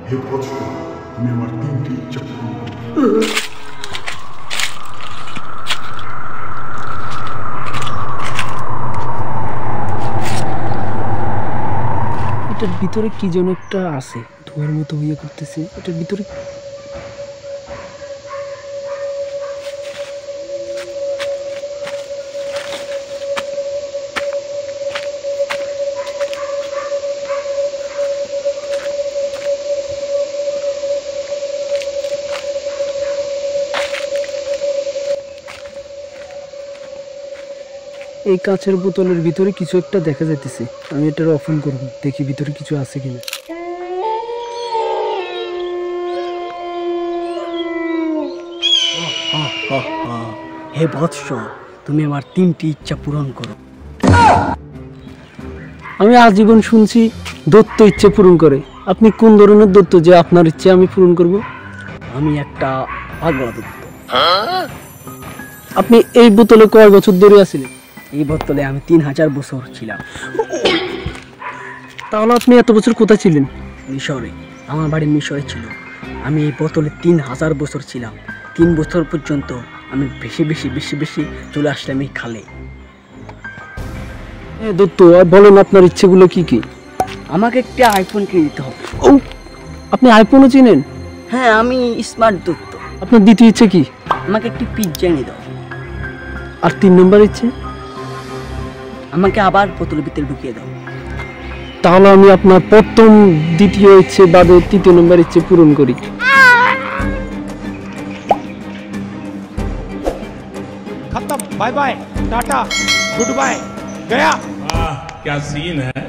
হে বৎস, তুমি আমার তিনটি ইচ্ছা পূরণ করো। এটার ভিতরে কি যেন একটা আছে, ধোঁয়ার মতো হইয়া করতেছে। এটার ভিতরে এই কাঁচের বোতলের ভিতরে কিছু একটা দেখা যাইতেছে। আমি এটার ওপেন করব, দেখি ভিতরে কিছু আছে কিনা। হে বৎস, তুমি আমার তিনটি ইচ্ছা পূরণ করো। আমি আজীবন শুনছি দত্ত ইচ্ছে পূরণ করে। আপনি কোন ধরনের দত্ত যে আপনার ইচ্ছে আমি পূরণ করব? আমি একটা পাগলা দত্ত। আপনি এই বোতলে কয় বছর ধরে আছিলেন? এই বোতলে আমি 3000 বছর ছিলাম। তাহলে আপনি এত বছর কোথায় ছিলেন? মিশরে। আমার বাড়ি মিশরে ছিল। আমি এই বোতলে 3000 বছর ছিলাম। 3 বছর পর্যন্ত আমি বেশি বেশি বেশি বেশি চলে আসলাম এই খালে। দত্ত, বলেন আপনার ইচ্ছেগুলো কি কি? আমাকে একটি আইফোন কিনে দিতে হবে। ও, আপনি আইফোনও চিনেন? হ্যাঁ, আমি স্মার্ট দত্ত। আপনার দ্বিতীয় ইচ্ছে কি? আমাকে একটি পিজ্জা এনে দাও। আর 3 নম্বর ইচ্ছে? আমাকে আবার বোতলের ভিতরে ঢুকিয়ে দাও। তাহলে আমি আপনার প্রথম দ্বিতীয় ইচ্ছে বাদে 3 নম্বর ইচ্ছে পূরণ করি। खत्म, bye bye, tata, goodbye, गया। क्या सीन है।